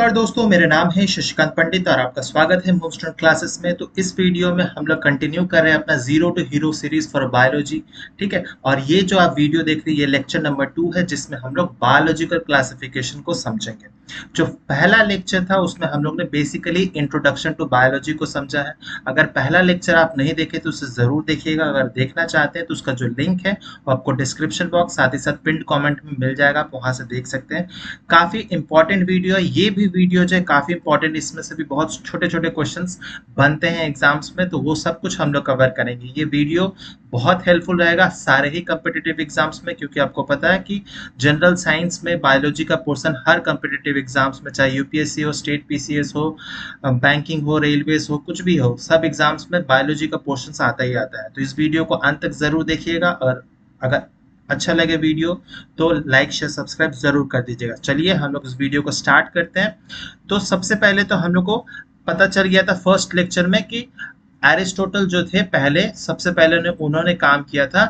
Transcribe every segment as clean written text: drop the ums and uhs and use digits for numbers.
नमस्कार दोस्तों, मेरा नाम है शशिकांत पंडित और आपका स्वागत है मूव क्लासेस में। तो इस वीडियो में हम लोग कंटिन्यू कर रहे हैं अपना zero to hero series for biology. ठीक है, और ये जो आप वीडियो देख रहे हैं ये लेक्चर नंबर 2 है, जिसमें हम लोग बायोलॉजिकल क्लासिफिकेशन को समझेंगे। जो पहला लेक्चर था उसमें हम लोग ने बेसिकली इंट्रोडक्शन टू बायोलॉजी को समझा है। अगर पहला लेक्चर आप नहीं देखे तो उसे जरूर देखिएगा। अगर देखना चाहते हैं तो उसका जो लिंक है वो आपको डिस्क्रिप्शन बॉक्स साथ ही साथ पिन कमेंट में मिल जाएगा, आप वहां से देख सकते हैं। काफी इंपॉर्टेंट वीडियो है ये भी। वीडियो जो है काफी इंपॉर्टेंट, इसमें से भी बहुत छोटे छोटे क्वेश्चंस बनते हैं एग्जाम्स में, तो वो सब कुछ हम लोग कवर करेंगे। ये वीडियो बहुत हेल्पफुल रहेगा सारे ही कम्पिटिटिव एग्जाम्स में, क्योंकि आपको पता है कि जनरल साइंस में बायोलॉजी का पोर्शन हर कम्पिटिटिव एग्जाम्स में, चाहे यूपीएससी हो, स्टेट पीसीएस हो, बैंकिंग हो, रेलवेज हो, कुछ भी हो, सब एग्जाम्स में बायोलॉजी का पोर्शन आता ही आता है। तो इस वीडियो को अंत तक जरूर देखिएगा और अगर अच्छा लगे वीडियो तो लाइक शेयर सब्सक्राइब जरूर कर दीजिएगा। चलिए हम लोग इस वीडियो को स्टार्ट करते हैं। तो सबसे पहले तो हम लोग को पता चल गया था फर्स्ट लेक्चर में कि एरिस्टोटल जो थे पहले, सबसे पहले उन्होंने काम किया था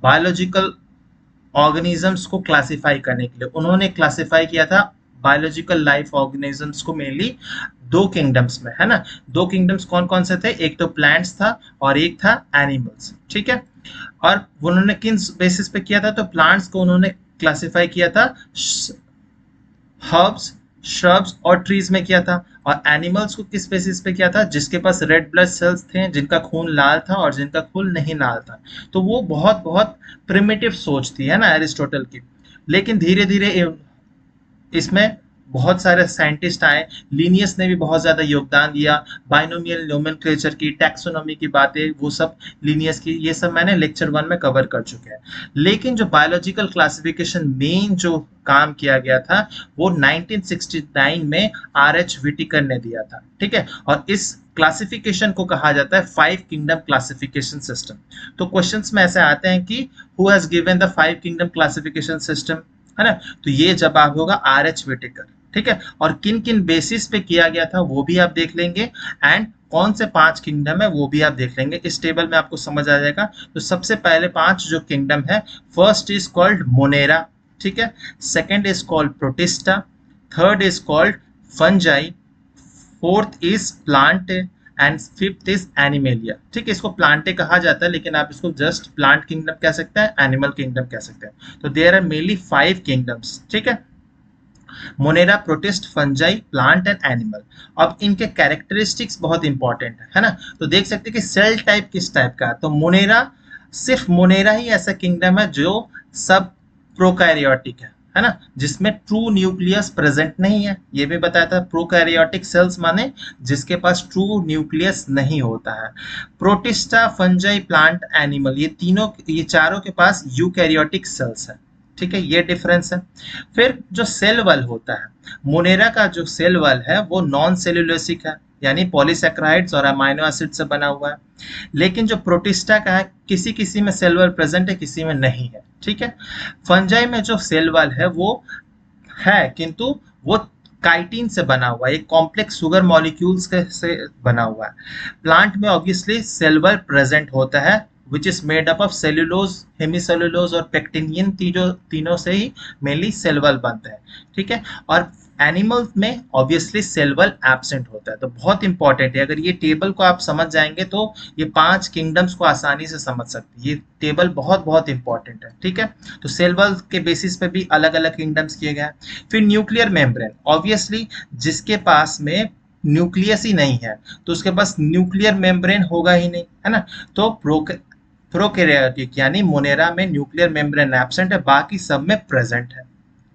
बायोलॉजिकल ऑर्गेनिजम्स को क्लासिफाई करने के लिए। उन्होंने क्लासिफाई किया था बायोलॉजिकल लाइफ ऑर्गेनिजम्स को मेनली दो किंगडम्स में, है ना। दो किंगडम्स कौन कौन से थे? एक तो प्लांट्स था और एक था एनिमल्स। ठीक है, और उन्होंने किन बेसिस पे किया था? तो प्लांट्स को उन्होंने क्लासिफाई किया था हर्ब्स, श्रब्स और ट्रीज में किया था। और एनिमल्स को किस बेसिस पे किया था? जिसके पास रेड ब्लड सेल्स थे, जिनका खून लाल था और जिनका खून नहीं लाल था। तो वो बहुत बहुत प्रिमिटिव सोच थी, है ना, एरिस्टोटल की। लेकिन धीरे धीरे इसमें बहुत सारे साइंटिस्ट आए। लीनियस ने भी बहुत ज्यादा योगदान दिया। बाइनोमियल नोमेनक्लेचर की, टैक्सोनॉमी की बातें, वो सब लीनियस की, ये सब मैंने लेक्चर 1 में कवर कर चुके हैं। लेकिन जो बायोलॉजिकल क्लासिफिकेशन मेन जो काम किया गया था वो 1969 में आर.एच. व्हिटेकर ने दिया था। ठीक है, और इस क्लासिफिकेशन को कहा जाता है 5 किंगडम क्लासिफिकेशन सिस्टम। तो क्वेश्चंस में ऐसे आते हैं कि who has given the 5 kingdom classification system, है ना। तो ये जवाब होगा आर.एच. व्हिटेकर। ठीक है, और किन किन बेसिस पे किया गया था वो भी आप देख लेंगे, एंड कौन से 5 किंगडम है वो भी आप देख लेंगे। इस टेबल में आपको समझ आ जाएगा। तो सबसे पहले 5 जो किंगडम है, फर्स्ट इज कॉल्ड मोनेरा। ठीक है, second is called protista, third is called fungi, fourth is plant and fifth is animalia. ठीक है, इसको प्लांटे कहा जाता है लेकिन आप इसको जस्ट प्लांट किंगडम कह सकते हैं, एनिमल किंगडम कह सकते हैं। तो देयर आर मेनली 5 किंगडम्स। ठीक है, Monera, protist, fungi, plant and animal. अब इनके कैरेक्टरिस्टिक्स बहुत इंपॉर्टेंट है ना। तो देख सकते हैं कि सेल टाइप किस टाइप का है। तो मोनेरा, सिर्फ मोनेरा ही ऐसा किंगडम है जो सब प्रोकैरियोटिक है ना, जिसमें ट्रू न्यूक्लियस प्रेजेंट नहीं है। ये भी बताया था, प्रोकैरियोटिक सेल्स माने जिसके पास ट्रू न्यूक्लियस नहीं होता है। प्रोटिस्टा, फंजाई, प्लांट, एनिमल, ये चारों के पास यूकैरियोटिक सेल्स है। ठीक है, ये डिफरेंस है। फिर जो सेल वॉल होता है, मोनेरा का जो सेल वॉल है वो नॉन सेल्यूलोसिक है, यानी पॉलीसैकेराइड्स और अमाइनो एसिड से बना हुआ है। लेकिन जो प्रोटिस्टा का है, किसी किसी में सेल वॉल प्रेजेंट है, किसी में नहीं है। ठीक है, फंजाई में जो सेल वॉल है वो है, किंतु वो काइटिन से बना हुआ है, एक कॉम्प्लेक्स सुगर मॉलिक्यूल्स से बना हुआ है। प्लांट में ऑब्वियसली सेल वॉल प्रेजेंट होता है, which is made up of cellulose, hemicellulose और पेक्टिनियन, तीनों से ही मेनली सेल वॉल बनता है। ठीक है, और एनिमल में ऑब्वियसली सेल वॉल एब्सेंट होता है। तो बहुत इंपॉर्टेंट है, अगर ये टेबल को आप समझ जाएंगे तो ये 5 किंगडम्स को आसानी से समझ सकते हैं। ये टेबल बहुत बहुत इंपॉर्टेंट है। ठीक है, तो सेल वॉल के बेसिस पे भी अलग अलग किंगडम्स किए गए हैं। फिर न्यूक्लियर मेम्ब्रेन, ऑब्वियसली जिसके पास में न्यूक्लियस ही नहीं है तो उसके पास न्यूक्लियर मेम्ब्रेन होगा ही नहीं, है ना। तो प्रोकैरियोटिक यानी मोनेरा में न्यूक्लियर मेम्ब्रेन एब्सेंट है, बाकी सब में प्रेजेंट है।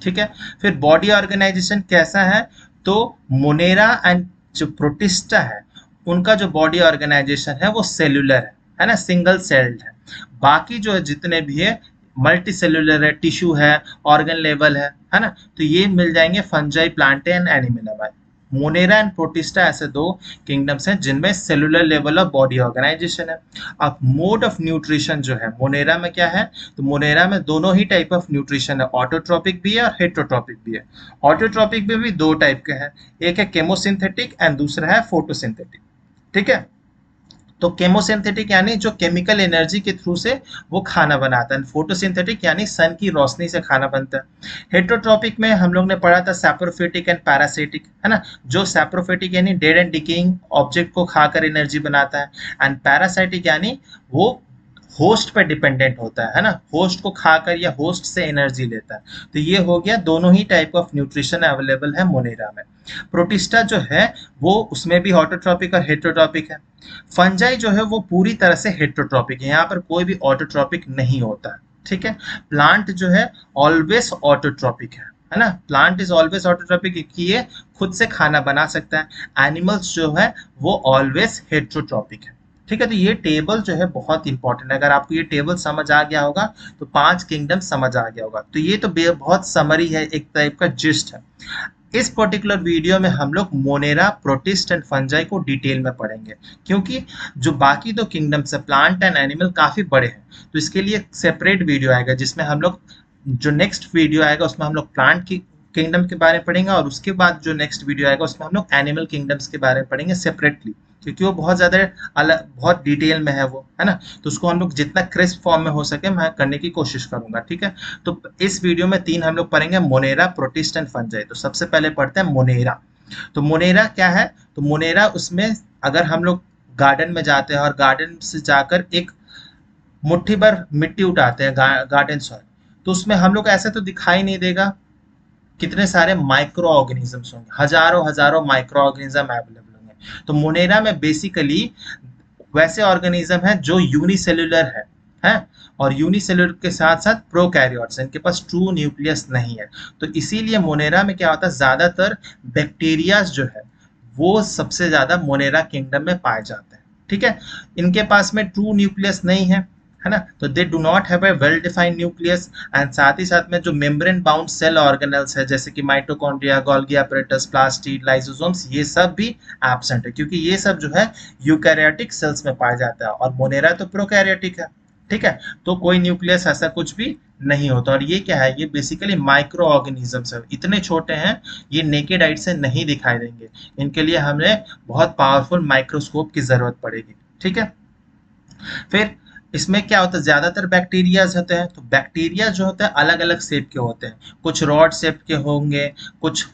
ठीक है, फिर बॉडी ऑर्गेनाइजेशन कैसा है? तो मोनेरा एंड जो प्रोटिस्टा है उनका जो बॉडी ऑर्गेनाइजेशन है वो सेल्यूलर है ना, सिंगल सेल्ड है। बाकी जो जितने भी है मल्टी सेल्यूलर है, टिश्यू है, ऑर्गन लेवल है ना। तो ये मिल जाएंगे Fungi, Plantae and animal. Monera and Protista ऐसे 2 किंगडम्स हैं जिनमें cellular level of body organisation है। अब मोड ऑफ न्यूट्रिशन जो है मोनेरा में क्या है? तो मोनेरा में दोनों ही टाइप ऑफ न्यूट्रिशन है, ऑटोट्रोपिक भी है और हेटरोट्रोपिक भी है। ऑटोट्रोपिक में भी 2 टाइप के हैं, एक है केमोसिंथेटिक एंड दूसरा है फोटोसिंथेटिक। ठीक है, तो केमोसिंथेटिक यानी जो केमिकल एनर्जी के थ्रू से वो खाना बनाता है, फोटोसिंथेटिक यानी सन की रोशनी से खाना बनता है। हेट्रोट्रॉपिक में हम लोग ने पढ़ा था सैप्रोफिटिक एंड पैरासिटिक, है ना, जो सैप्रोफिटिक यानी डेड एंड डिकेइंग ऑब्जेक्ट को खाकर एनर्जी बनाता है, एंड पैरासाइटिक यानी वो होस्ट पर डिपेंडेंट होता है ना, होस्ट को खाकर या होस्ट से एनर्जी लेता है। तो ये हो गया, दोनों ही टाइप ऑफ न्यूट्रिशन अवेलेबल है मोनेरा में। प्रोटिस्टा जो है वो उसमें भी ऑटोट्रॉपिक और हेट्रोट्रॉपिक है। फंजाई जो है वो पूरी तरह से हेट्रोट्रॉपिक है, यहाँ पर कोई भी ऑटोट्रॉपिक नहीं होता है, ठीक है। प्लांट जो है ऑलवेज ऑटोट्रॉपिक है ना, प्लांट इज ऑलवेज ऑटोट्रॉपिक क्योंकि ये खुद से खाना बना सकता है। एनिमल्स जो है वो ऑलवेज हेट्रोट्रॉपिक है, ठीक है। तो ये टेबल जो है बहुत इंपॉर्टेंट है, अगर आपको ये टेबल समझ आ गया होगा तो 5 किंगडम समझ आ गया होगा। तो ये तो बहुत समरी है, एक टाइप का जिस्ट है। इस पर्टिकुलर वीडियो में हम लोग मोनेरा, प्रोटिस्ट एंड फंजाई को डिटेल में पढ़ेंगे, क्योंकि जो बाकी दो किंगडम्स है प्लांट एंड एनिमल काफी बड़े हैं, तो इसके लिए सेपरेट वीडियो आएगा जिसमें हम लोग, जो नेक्स्ट वीडियो आएगा उसमें हम लोग प्लांट की किंगडम के बारे में पढ़ेंगे, और उसके बाद जो नेक्स्ट वीडियो आएगा उसमें हम लोग एनिमल किंगडम्स के बारे में पढ़ेंगे सेपरेटली, क्योंकि वो बहुत ज़्यादा अलग, बहुत डिटेल में है वो, है ना। तो उसको हम लोग जितना क्रिस्प फॉर्म में हो सके मैं करने की कोशिश करूंगा, ठीक है। तो इस वीडियो में 3 हम लोग पढ़ेंगे, मोनेरा, प्रोटिस्ट एंड फंजाई। तो सबसे पहले पढ़ते हैं मोनेरा। तो मोनेरा क्या है? तो मोनेरा, उसमें अगर हम लोग गार्डन में जाते हैं और गार्डन से जाकर एक मुट्ठी भर मिट्टी उठाते हैं, गार्डन सॉइल, तो उसमें हम लोग ऐसे तो दिखाई नहीं देगा, कितने सारे माइक्रो ऑर्गेनिजम्स होंगे, हजारों हजारों माइक्रो ऑर्गेनिज्म अवेलेबल होंगे। तो मोनेरा में बेसिकली वैसे ऑर्गेनिज्म हैं जो यूनिसेल्युलर है, और यूनिसेल्युलर के साथ साथ प्रोकैरियोट्स, इनके पास ट्रू न्यूक्लियस नहीं है। तो इसीलिए मोनेरा में क्या होता है, ज्यादातर बैक्टीरियाज जो है वो सबसे ज्यादा मोनेरा किंगडम में पाए जाते हैं, ठीक है। इनके पास में ट्रू न्यूक्लियस नहीं है ना, तो they do not have a well defined nucleus, and साथ ही साथ में जो मेम्ब्रेन बाउंड सेल ऑर्गेनल्स है जैसे कि mitochondria, Golgi apparatus, plastid, lysosomes, ये सब भी एब्सेंट है, क्योंकि ये सब जो है यूकैरियोटिक सेल्स में पाया जाता है, और मोनेरा तो प्रोकैरियोटिक है, ठीक है। तो कोई न्यूक्लियस ऐसा कुछ भी नहीं होता। और ये क्या है, ये बेसिकली माइक्रो ऑर्गेनिजम्स है, इतने छोटे हैं ये नेकेड आइट से नहीं दिखाई देंगे, इनके लिए हमें बहुत पावरफुल माइक्रोस्कोप की जरूरत पड़ेगी, ठीक है। फिर इसमें क्या होता है, ज्यादातर बैक्टीरियाज होते हैं, तो बैक्टीरिया जो होते हैं अलग अलग शेप के होते हैं, कुछ रॉड शेप के होंगे, कुछ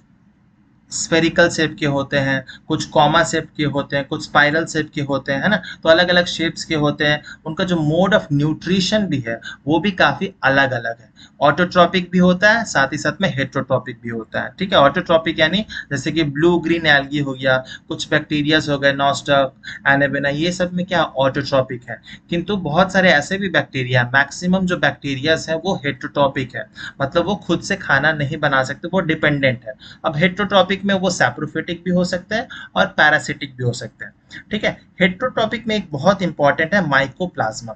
स्फेरिकल शेप के होते हैं, कुछ कॉमा शेप के होते हैं, कुछ स्पाइरल शेप के होते हैं, है ना। तो अलग अलग शेप्स के होते हैं, उनका जो मोड ऑफ न्यूट्रिशन भी है वो भी काफी अलग अलग है। ऑटोट्रॉपिक भी होता है, साथ ही साथ में हेट्रोट्रॉपिक भी होता है, ठीक है। ऑटोट्रॉपिक यानी जैसे कि ब्लू ग्रीन एल्गी हो गया, कुछ बैक्टीरियाज हो गए, नॉस्टक, एनेबेना, ये सब में क्या ऑटोट्रॉपिक है। किंतु बहुत सारे ऐसे भी बैक्टीरिया, मैक्सिमम जो बैक्टीरियाज है वो हेट्रोट्रॉपिक है, मतलब वो खुद से खाना नहीं बना सकते, वो डिपेंडेंट है। अब हेट्रोट्रॉपिक में वो सैप्रोफिटिक भी हो सकते हैं और पैरासिटिक भी हो सकते हैं, ठीक है। हेट्रोट्रॉपिक में एक बहुत इंपॉर्टेंट है माइकोप्लाज्मा।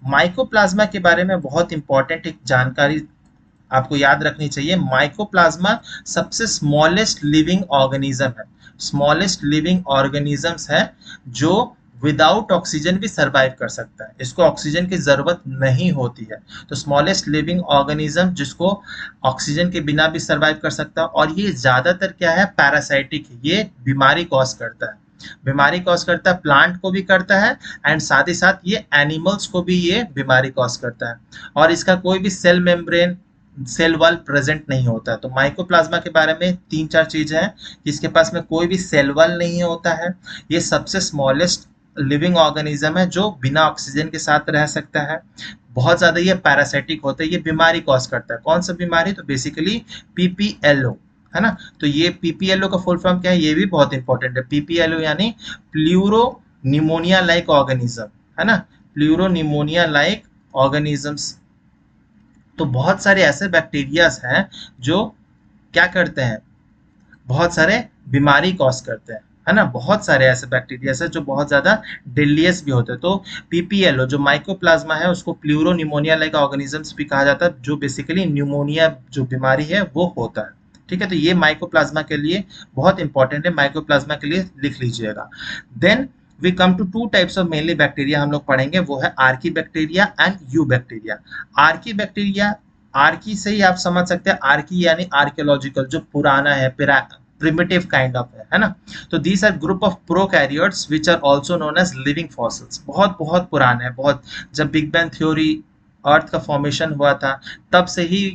माइकोप्लाज्मा के बारे में बहुत इंपॉर्टेंट एक जानकारी आपको याद रखनी चाहिए। माइकोप्लाज्मा सबसे स्मॉलेस्ट लिविंग ऑर्गेनिज्म है, स्मॉलेस्ट लिविंग ऑर्गेनिजम्स है जो विदाउट ऑक्सीजन भी सरवाइव कर सकता है, इसको ऑक्सीजन की जरूरत नहीं होती है। तो स्मॉलेस्ट लिविंग ऑर्गेनिज्म जिसको ऑक्सीजन के बिना भी सरवाइव कर सकता है, और ये ज्यादातर क्या है, पैरासाइटिक है, ये बीमारी कॉज करता है, बीमारी कॉज करता है, प्लांट को भी करता है, एंड साथ ही साथ ये एनिमल्स को भी ये बीमारी कॉज करता है। और इसका कोई भी cell membrane, cell wall present नहीं होता है। तो माइकोप्लाज्मा के बारे में 3-4 चीजें हैं कि इसके पास में कोई भी सेल वॉल नहीं होता है, ये सबसे स्मॉलेस्ट लिविंग ऑर्गेनिज्म है जो बिना ऑक्सीजन के साथ रह सकता है, बहुत ज्यादा ये पैरासाइटिक होता है, ये बीमारी कॉज करता है। कौन सा बीमारी? तो बेसिकली पीपीएलओ, है ना। तो ये पीपीएलओ का फुल फॉर्म क्या है, ये भी बहुत इंपॉर्टेंट है। पीपीएलओ यानी प्लूरो निमोनिया लाइक ऑर्गेनिज्म, है ना, प्लूरो निमोनिया लाइक ऑर्गेनिजम्स। तो बहुत सारे ऐसे बैक्टीरियाज हैं जो क्या करते हैं, बहुत सारे बीमारी कॉज करते है ना। बहुत सारे ऐसे बैक्टीरियाज हैं जो बहुत ज्यादा डेलियस भी होते हैं। तो पीपीएलओ जो माइकोप्लाज्मा है उसको प्लूरो निमोनिया लाइक ऑर्गेनिजम्स भी कहा जाता है, जो बेसिकली न्यूमोनिया जो बीमारी है वो होता है, ठीक है। तो ये माइकोप्लाज्मा के लिए बहुत इंपॉर्टेंट है, माइकोप्लाज्मा के लिए लिख लीजिएगा। Then we come to 2 types of mainly bacteria हम लोग पढ़ेंगे, वो है archaebacteria and eubacteria. Archaebacteria, archae से ही आप समझ सकते हैं, आर्की यानी आर्कियोलॉजिकल, जो पुराना है, प्रिमिटिव काइंड ऑफ है ना। तो these are group of prokaryotes which are also known as living fossils. बहुत बहुत पुराने हैं, बहुत, जब बिग बैंग थ्योरी अर्थ का फॉर्मेशन हुआ था तब से ही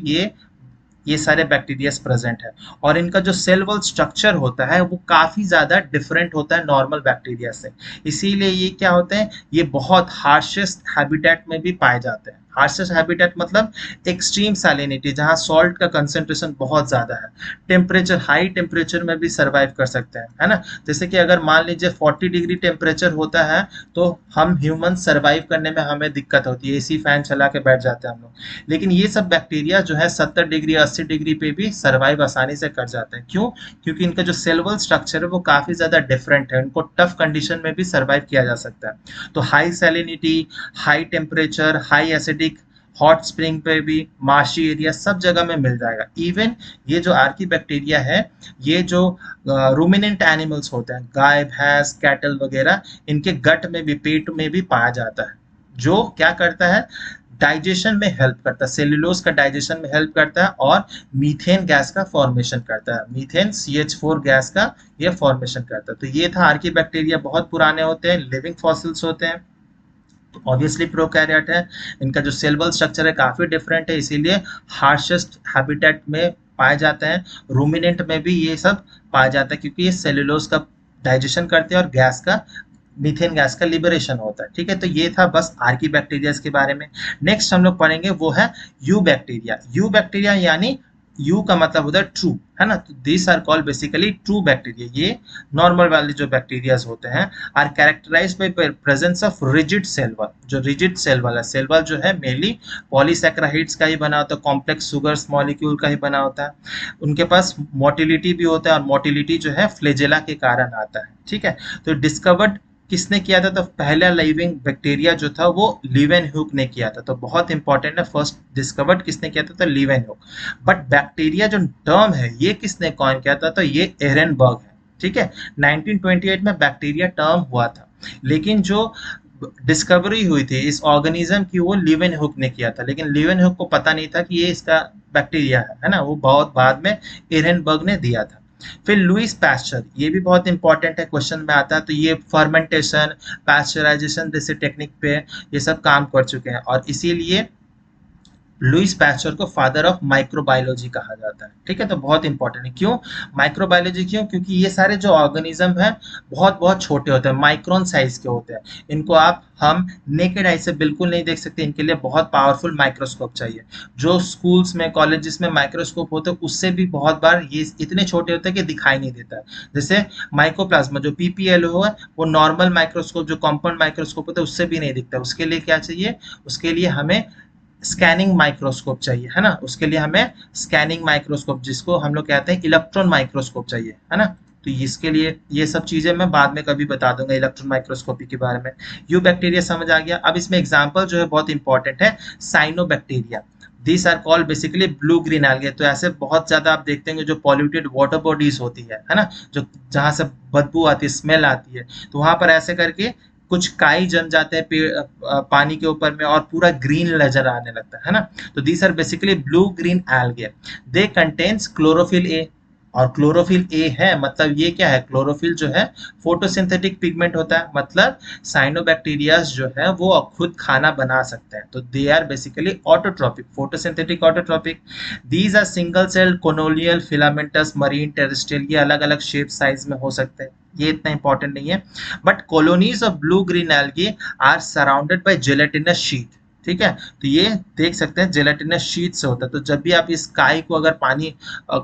ये सारे बैक्टीरियाज प्रेजेंट है। और इनका जो सेल वॉल स्ट्रक्चर होता है वो काफ़ी ज़्यादा डिफरेंट होता है नॉर्मल बैक्टीरिया से। इसीलिए ये क्या होते हैं, ये बहुत हार्शेस्ट हैबिटेट में भी पाए जाते हैं। हार्शेस्ट हैबिटेट मतलब एक्सट्रीम सैलिनिटी, जहाँ सॉल्ट का कंसेंट्रेशन बहुत ज़्यादा है। टेम्परेचर, हाई टेम्परेचर में भी सर्वाइव कर सकते हैं, है ना। जैसे कि अगर मान लीजिए 40 डिग्री टेम्परेचर होता है तो हम ह्यूमन सर्वाइव करने में हमें दिक्कत होती है, एसी फैन चला के बैठ जाते हैं हम लोग। लेकिन ये सब बैक्टीरिया जो है 70 डिग्री 80 डिग्री पे भी सर्वाइव आसानी से कर जाते हैं। क्यों? क्योंकि इनका जो सेल वॉल स्ट्रक्चर है वो काफ़ी ज़्यादा डिफरेंट है, इनको टफ कंडीशन में भी सर्वाइव किया जा सकता है। तो high salinity, high temperature, high acidic, hot spring पे भी, मार्शी एरिया, सब जगह में मिल जाएगा। इवन ये जो आर्की बैक्टीरिया है, ये जो रूमिनेंट एनिमल्स होते हैं, गाय भैंस कैटल वगैरह, इनके गट में भी, पेट में भी पाया जाता है। जो क्या करता है, डाइजेशन में हेल्प करता है, सेल्यूलोज का डाइजेशन में हेल्प करता है और मीथेन गैस का फॉर्मेशन करता है, मीथेन CH4 गैस का ये फॉर्मेशन करता है। तो ये था आर्की बैक्टीरिया, बहुत पुराने होते हैं, लिविंग फॉसिल्स होते हैं, ऑब्वियसली प्रोकैरियोट है। इनका जो सेल वॉल स्ट्रक्चर है काफ़ी डिफरेंट है, इसीलिए हार्शेस्ट हैबिटेट में पाए जाते हैं। रूमिनेंट में भी ये सब पाया जाता है क्योंकि ये सेल्यूलोज का डाइजेशन करते हैं और गैस का, मीथेन गैस का लिबरेशन होता है। ठीक है, तो ये था बस आर्की बैक्टीरिया के बारे में। नेक्स्ट हम लोग पढ़ेंगे वो है यू बैक्टीरिया। यू बैक्टीरिया यानी यू का मतलब होता है ट्रू, है ना। तो this are called basically true bacteria. ये नॉर्मल वाले जो बैक्टीरियाज होते हैं are characterised by presence of rigid cell wall. जो रिजिड सेल वाला सेल वॉल जो है मेनली पॉलीसैकेराइड्स का ही बना होता है, कॉम्प्लेक्स सुगर्स मॉलिक्यूल का ही बना होता है। उनके पास मोटिलिटी भी होता है और मोटिलिटी जो है फ्लेजेला के कारण आता है। ठीक है, तो डिस्कवर्ड किसने किया था, तो पहला लिविंग बैक्टीरिया जो था वो लीवेनहुक ने किया था। तो बहुत इंपॉर्टेंट है, फर्स्ट डिस्कवर्ड किसने किया था, तो लीवेनहुक। बट बैक्टीरिया जो टर्म है ये किसने कॉइन किया था, तो ये एरेनबर्ग है। ठीक है, 1928 में बैक्टीरिया टर्म हुआ था, लेकिन जो डिस्कवरी हुई थी इस ऑर्गेनिज्म की वो लीवेनहुक ने किया था। लेकिन लीवेनहुक को पता नहीं था कि ये इसका बैक्टीरिया है ना, वो बहुत बाद में एरेनबर्ग ने दिया था। फिर लुईस पैस्चर, ये भी बहुत इंपॉर्टेंट है, क्वेश्चन में आता है। तो ये फर्मेंटेशन, पैस्चराइजेशन जैसे टेक्निक पे ये सब काम कर चुके हैं और इसीलिए लुईस पैस्चर को फादर ऑफ माइक्रोबायोलॉजी कहा जाता है। ठीक है, तो बहुत इंपॉर्टेंट है। क्यों माइक्रोबायोलॉजी, क्यों? क्योंकि ये सारे जो ऑर्गेनिज्म हैं बहुत बहुत छोटे होते हैं, माइक्रोन साइज के होते हैं। इनको हम नेकेड आई से बिल्कुल नहीं देख सकते, इनके लिए बहुत पावरफुल माइक्रोस्कोप चाहिए। जो स्कूल्स में, कॉलेजेस में माइक्रोस्कोप होते हैं उससे भी बहुत बार ये इतने छोटे होते हैं कि दिखाई नहीं देता है। जैसे माइकोप्लाज्मा जो PPLO है वो नॉर्मल माइक्रोस्कोप, जो कॉम्पाउंड माइक्रोस्कोप होता है उससे भी नहीं दिखता। उसके लिए क्या चाहिए, उसके लिए हमें स्कैनिंग माइक्रोस्कोप चाहिए, है ना। उसके लिए हमें स्कैनिंग माइक्रोस्कोप, जिसको हम लोग कहते हैं इलेक्ट्रॉन माइक्रोस्कोप चाहिए, है ना। तो इसके लिए ये सब चीजें मैं बाद में कभी बता दूंगा इलेक्ट्रॉन माइक्रोस्कोपी के बारे में। यू बैक्टीरिया समझ आ गया। अब इसमें एग्जांपल जो है बहुत इंपॉर्टेंट है, cyanobacteria. This are called basically blue green algae. तो ऐसे बहुत ज्यादा आप देखते हैं जो पॉल्यूटेड वाटर बॉडीज होती है ना, जो जहाँ से बदबू आती है, स्मेल आती है, तो वहां पर ऐसे करके कुछ काई जम जाते हैं पेड़ पानी के ऊपर में और पूरा ग्रीन नजर आने लगता है ना। तो these are basically blue green algae. They contains chlorophyll a, और क्लोरोफिल ए है मतलब ये क्या है, क्लोरोफिल जो है फोटोसिंथेटिक पिगमेंट होता है, मतलब साइनोबैक्टीरियाज जो है वो खुद खाना बना सकते हैं। तो they are basically autotrophic, photosynthetic autotrophic. These are single cell, colonial, filamentous, marine, terrestrial, ये अलग अलग शेप साइज में हो सकते हैं, ये इतना इंपॉर्टेंट नहीं है। But colonies of blue green algae are surrounded by gelatinous sheet. ठीक है, तो ये देख सकते हैं जेलेटिनस शीट से होता है। तो जब भी आप इस काई को अगर पानी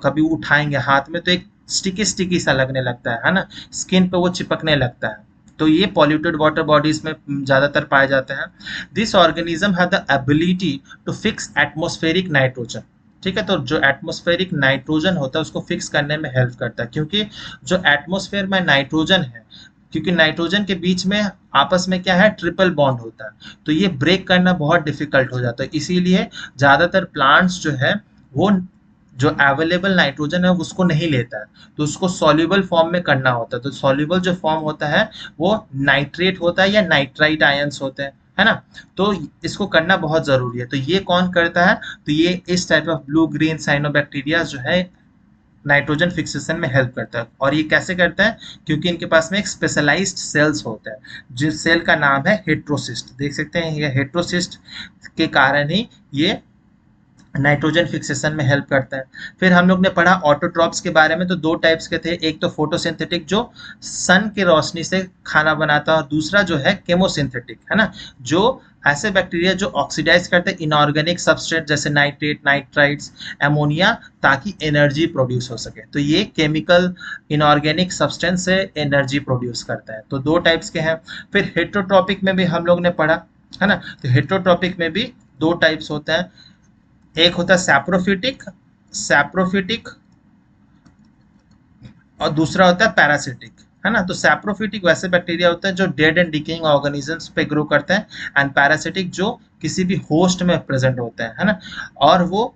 कभी उठाएंगे हाथ में तो एक स्टिकी स्टिकी सा लगने लगता है ना, स्किन पे वो चिपकने लगता है। तो ये पॉल्यूटेड वाटर बॉडीज में ज्यादातर पाए जाते हैं। This organism have the ability to fix atmospheric nitrogen. ठीक है, तो जो एटमॉस्फेरिक नाइट्रोजन होता है उसको फिक्स करने में हेल्प करता है, क्योंकि जो एटमॉस्फेयर में नाइट्रोजन है, क्योंकि नाइट्रोजन के बीच में आपस में क्या है, ट्रिपल बॉन्ड होता है, तो ये ब्रेक करना बहुत डिफिकल्ट हो जाता है। इसीलिए ज्यादातर प्लांट्स जो है वो जो अवेलेबल नाइट्रोजन है उसको नहीं लेता है, तो उसको सॉल्युबल फॉर्म में करना होता है। तो सॉल्युबल जो फॉर्म होता है वो नाइट्रेट होता है या नाइट्राइट आयंस होते हैं, है ना। तो इसको करना बहुत जरूरी है। तो ये कौन करता है, तो ये इस type of blue green cyanobacteria जो है नाइट्रोजन फिक्सेशन में हेल्प करता है। और ये कैसे करता है? क्योंकि इनके पास में एक स्पेशलाइज्ड सेल्स होता है जिस सेल का नाम है हेट्रोसिस्ट। देख सकते हैं ये हेट्रोसिस्ट के कारण ही ये नाइट्रोजन फिक्सेशन में हेल्प करता है। फिर हम लोग ने पढ़ा ऑटोट्रॉप्स के बारे में, तो दो टाइप्स के थे, एक तो फोटोसिंथेटिक जो सन की रोशनी से खाना बनाता है, और दूसरा जो है केमोसिंथेटिक, है ना, जो ऐसे बैक्टीरिया जो ऑक्सीडाइज करते हैं इनऑर्गेनिक सबस्ट्रेट जैसे नाइट्रेट, नाइट्राइट्स, एमोनिया, ताकि एनर्जी प्रोड्यूस हो सके। तो ये केमिकल इनऑर्गेनिक सब्सटेंस से एनर्जी प्रोड्यूस करता है। तो दो टाइप्स के हैं। फिर हेट्रोट्रॉपिक में भी हम लोग ने पढ़ा, है ना, तो हेट्रोट्रॉपिक में भी दो टाइप्स होते हैं, एक होता है सैप्रोफिटिक, सैप्रोफिटिक, और दूसरा होता है पैरासिटिक, है ना। तो सैप्रोफिटिक वैसे बैक्टीरिया होता है जो डेड एंड डिकेइंग ऑर्गेनिजम्स पे ग्रो करते हैं, एंड पैरासिटिक जो किसी भी होस्ट में प्रेजेंट होते हैं, है ना, और वो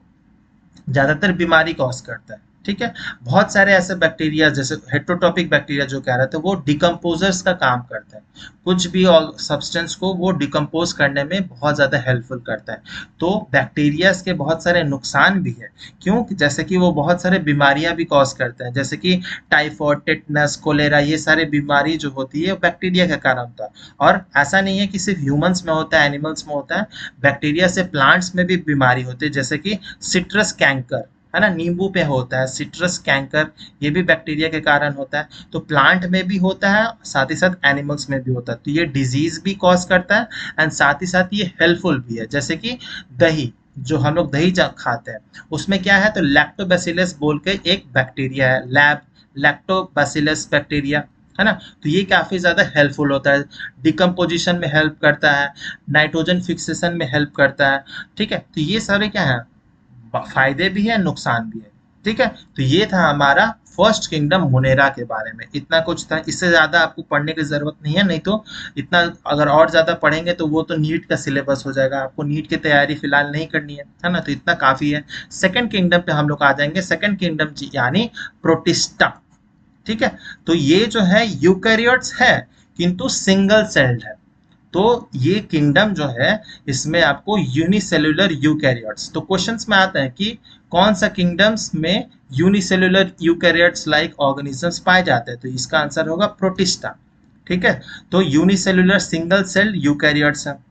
ज्यादातर बीमारी कॉज करता है। ठीक है। बहुत सारे ऐसे बैक्टीरिया जैसे हेट्रोटॉपिक बैक्टीरिया जो कह रहे थे वो डिकम्पोजर्स का काम करते हैं, कुछ भी सब्सटेंस को वो डिकम्पोज करने में बहुत ज़्यादा हेल्पफुल करता है। तो बैक्टीरियाज के बहुत सारे नुकसान भी है, क्यों? जैसे कि वो बहुत सारे बीमारियां भी कॉज करते हैं, जैसे कि टाइफॉइड, टेटनस, कोलेरा, ये सारे बीमारी जो होती है बैक्टीरिया के कारण होता है। और ऐसा नहीं है कि सिर्फ ह्यूमंस में होता है, एनिमल्स में होता है, बैक्टीरिया से प्लांट्स में भी बीमारी होती है, जैसे कि सिट्रस कैंकर, है ना, नींबू पे होता है सिट्रस कैंकर, ये भी बैक्टीरिया के कारण होता है। तो प्लांट में भी होता है, साथ ही साथ एनिमल्स में भी होता है। तो ये डिजीज भी कॉज करता है, एंड साथ ही साथ ये हेल्पफुल भी है। जैसे कि दही, जो हम लोग दही खाते हैं, उसमें क्या है, तो लैक्टोबैसिलस बोल के एक बैक्टीरिया है, लैक्टोबैसिलस बैक्टीरिया, है ना। तो ये काफी ज्यादा हेल्पफुल होता है, डिकम्पोजिशन में हेल्प करता है, नाइट्रोजन फिक्सेशन में हेल्प करता है। ठीक है। तो ये सारे क्या है, फायदे भी है, नुकसान भी है। ठीक है। तो ये था हमारा फर्स्ट किंगडम मुनेरा के बारे में, इतना कुछ था, इससे ज्यादा आपको पढ़ने की जरूरत नहीं है, नहीं तो इतना अगर और ज्यादा पढ़ेंगे तो वो तो नीट का सिलेबस हो जाएगा, आपको नीट की तैयारी फिलहाल नहीं करनी है ना, तो इतना काफी है। सेकंड किंगडम पे हम लोग आ जाएंगे, सेकंड किंगडम यानी प्रोटिस्टा। ठीक है। तो ये जो है यूकैरियोट्स है, किंतु सिंगल सेल्ड है। तो ये किंगडम जो है इसमें आपको यूनिसेलुलर यूकैरियोट्स, तो क्वेश्चंस में आता है कि कौन सा किंगडम्स में यूनिसेलुलर यूकैरियोट्स लाइक ऑर्गेनिजम्स पाए जाते हैं, तो इसका आंसर होगा प्रोटिस्टा। ठीक है। तो यूनिसेलुलर सिंगल सेल यूकैरियोट्स है।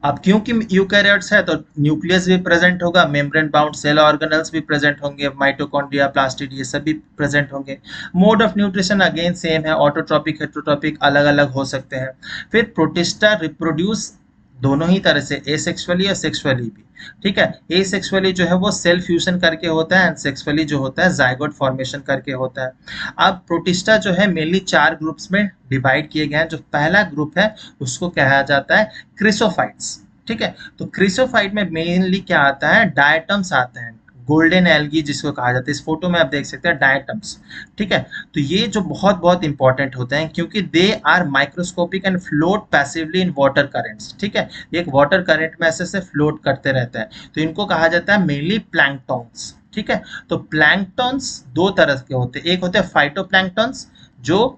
अब क्योंकि यूकैरियोट्स है तो न्यूक्लियस भी प्रेजेंट होगा, मेम्ब्रेन बाउंड सेल ऑर्गेनल्स भी प्रेजेंट होंगे, माइटोकॉन्ड्रिया, प्लास्टिड, ये सब भी प्रेजेंट होंगे। Mode of nutrition again same है, ऑटोट्रॉपिक, हेट्रोट्रॉपिक अलग अलग हो सकते हैं। फिर प्रोटिस्टा रिप्रोड्यूस दोनों ही तरह से, एसेक्सुअली और सेक्सुअली भी। ठीक है। एसेक्सुअली जो है वो सेल फ्यूजन करके होता है, एंड सेक्सुअली जो होता है जाइगोट फॉर्मेशन करके होता है। अब प्रोटिस्टा जो है मेनली 4 ग्रुप्स में डिवाइड किए गए हैं। जो पहला ग्रुप है उसको कहा जाता है क्रिसोफाइट्स। ठीक है। तो क्रिसोफाइट में मेनली क्या आता है, डायटम्स आते हैं, गोल्डन एल्गी जिसको कहा जाता है, इस फोटो में आप देख सकते हैं डायटम्स। ठीक है। तो ये जो बहुत बहुत इंपॉर्टेंट होते हैं क्योंकि they are microscopic and float passively in water currents. ठीक है। एक वाटर करंट में ऐसे से फ्लोट करते रहते हैं, तो इनको कहा जाता है मेनली प्लैंकटॉन्स। ठीक है। तो प्लैंकटॉन्स दो तरह के होते हैं, एक होते हैं फाइटोप्लैंक्टॉन्स जो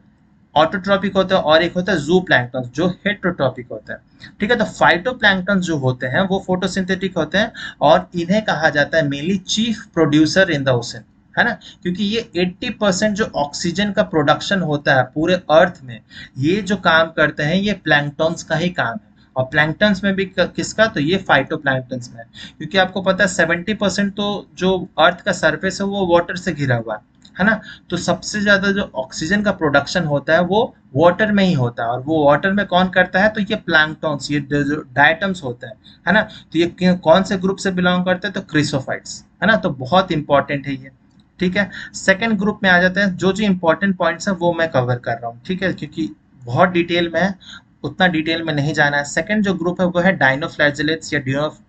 ऑटोट्रॉपिक होता है, और एक होता है जू प्लैंक्टन जो हेट्रोट्रॉपिक होता है। ठीक है। तो फाइटोप्लैंक्टन जो होते हैं वो फोटोसिंथेटिक होते हैं, और इन्हें कहा जाता है mainly chief producer in the ocean, है ना, क्योंकि ये 80% जो ऑक्सीजन का प्रोडक्शन होता है पूरे अर्थ में, ये जो काम करते हैं ये प्लैंक्टन्स का ही काम है। और प्लैंक्टन्स में भी किसका, तो ये फाइटोप्लैंक्टन्स में, क्योंकि आपको पता है 70% तो जो अर्थ का सरफेस है वो वाटर से घिरा हुआ है ना। तो सबसे ज्यादा जो ऑक्सीजन का प्रोडक्शन होता है वो वाटर में ही होता है, और वो वाटर में कौन करता है, तो ये प्लैंक्टॉन्स, ये जो डायटम्स होते हैं, है ना। तो ये कौन से ग्रुप से बिलोंग करते हैं, तो क्रिसोफाइट्स, है ना। तो बहुत इंपॉर्टेंट है ये। ठीक है। सेकंड ग्रुप में आ जाते हैं, जो जो इंपॉर्टेंट पॉइंट्स हैं वो मैं कवर कर रहा हूँ, ठीक है, क्योंकि बहुत डिटेल में है, उतना डिटेल में नहीं जाना है। सेकंड जो ग्रुप है वो है डाइनोफ्लैजेलेट्स या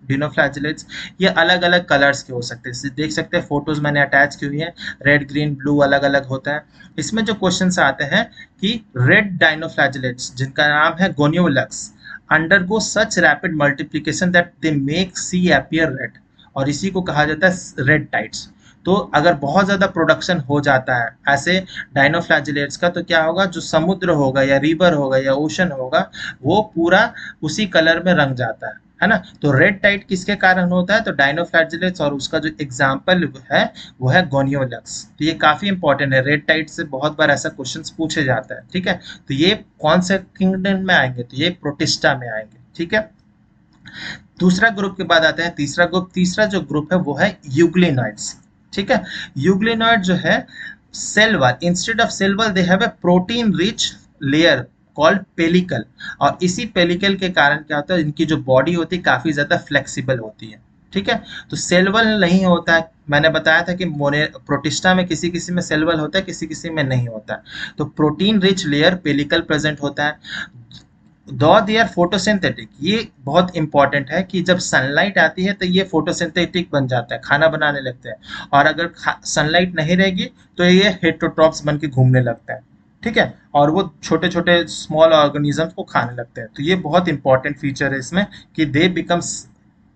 डिनोफ्लैजेलेट्स। ये अलग अलग कलर्स के हो सकते हैं, देख सकते हैं फोटोज मैंने अटैच की हुई है, रेड, ग्रीन, ब्लू अलग अलग होता है। इसमें जो क्वेश्चन आते हैं कि रेड डाइनोफ्लैजेलेट्स जिनका नाम है gonyaulax undergo such rapid multiplication that they make sea appear red, और इसी को कहा जाता है रेड टाइड्स। तो अगर बहुत ज्यादा प्रोडक्शन हो जाता है ऐसे डाइनोफ्लैजिलेट्स का, तो क्या होगा, जो समुद्र होगा या रिवर होगा या ओशन होगा वो पूरा उसी कलर में रंग जाता है ना। तो रेड टाइट किसके कारण होता है, तो डायनोफ्लैजेलेट्स, और उसका जो एग्जाम्पल है वो है गोनियोलक्स। तो ये काफी इंपॉर्टेंट है, रेड टाइट से बहुत बार ऐसा क्वेश्चन पूछे जाता है, ठीक है। तो ये कौन से किंगडम में आएंगे, तो ये प्रोटिस्टा में आएंगे, ठीक है। दूसरा ग्रुप के बाद आते हैं तीसरा ग्रुप। तीसरा जो ग्रुप है वो है यूग्लिनॉइड्स, ठीक है। यूग्लिनॉइड जो है cell wall, instead of cell wall they have a protein rich layer called pellicle, और इसी पेलिकल के कारण क्या होता है, इनकी जो बॉडी होती है काफी ज्यादा फ्लेक्सिबल होती है, ठीक है। तो सेल वॉल नहीं होता है, मैंने बताया था कि मोने प्रोटिस्टा में किसी किसी में सेल वॉल होता है, किसी किसी में नहीं होता है। तो protein rich layer pellicle present होता है। दो दे आर फोटोसिंथेटिक, ये बहुत इंपॉर्टेंट है कि जब सनलाइट आती है तो ये फोटोसिंथेटिक बन जाता है, खाना बनाने लगते हैं, और अगर सनलाइट नहीं रहेगी तो ये हेटरोट्रॉप्स बन के घूमने लगता है, ठीक है, और वो छोटे छोटे स्मॉल ऑर्गेनिजम्स को खाने लगते हैं। तो ये बहुत इंपॉर्टेंट फीचर है इसमें कि दे becomes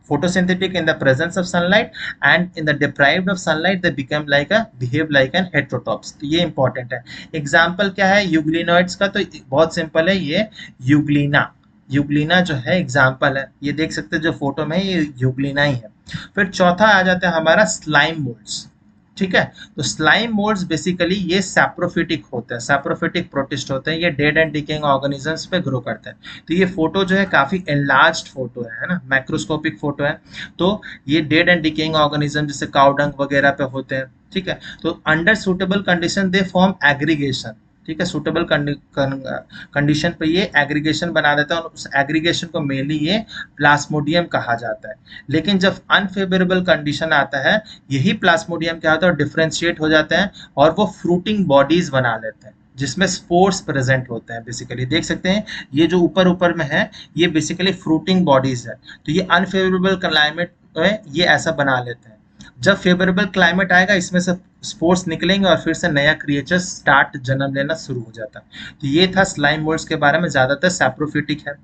photosynthetic in the presence of sunlight, and in the deprived of sunlight they become like a behave like an heterotrophs। तो ये इंपॉर्टेंट है। एग्जाम्पल क्या है यूग्लिनॉइड्स का, तो बहुत सिंपल है, ये यूग्लिना, यूग्लिना जो है एग्जाम्पल है, ये देख सकते हैं जो फोटो में ये यूग्लिना ही है। फिर चौथा आ जाता है हमारा स्लाइम मोल्ड्स, ठीक है। तो स्लाइम मोल्ड्स बेसिकली ये सैप्रोफिटिक होते हैं, सैप्रोफिटिक प्रोटिस्ट होते हैं, ये डेड एंड डिकेइंग ऑर्गेनिजम्स पे ग्रो करते हैं। तो ये फोटो जो है काफी एनलार्ज्ड फोटो है ना, मैक्रोस्कोपिक फोटो है। तो ये डेड एंड डिकेइंग ऑर्गेनिज्म जैसे काउडंग वगैरह पे होते हैं, ठीक है। तो under suitable condition they form aggregation, ठीक है, सुटेबल कंडीशन पे ये एग्रीगेशन बना देता है, और उस एग्रीगेशन को मेनली ये प्लास्मोडियम कहा जाता है। लेकिन जब अनफेवरेबल कंडीशन आता है, यही प्लास्मोडियम क्या होता है, डिफ्रेंशिएट हो जाते हैं और वो फ्रूटिंग बॉडीज बना लेते हैं जिसमें स्पोर्स प्रेजेंट होते हैं। बेसिकली देख सकते हैं ये जो ऊपर ऊपर में है ये बेसिकली फ्रूटिंग बॉडीज है। तो ये अनफेवरेबल क्लाइमेट है ये ऐसा बना लेते हैं। जब फेवरेबल क्लाइमेट आएगा इसमें से स्पोर्स निकलेंगे और फिर से नया क्रिएचर स्टार्ट जन्म लेना शुरू हो जाता है। तो ये था स्लाइम मोल्ड्स के बारे में, ज्यादातर सैप्रोफिटिक है।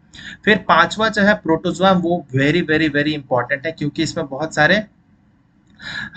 फिर पांचवा जो है प्रोटोजोआ, वो वेरी वेरी वेरी इंपॉर्टेंट है क्योंकि इसमें बहुत सारे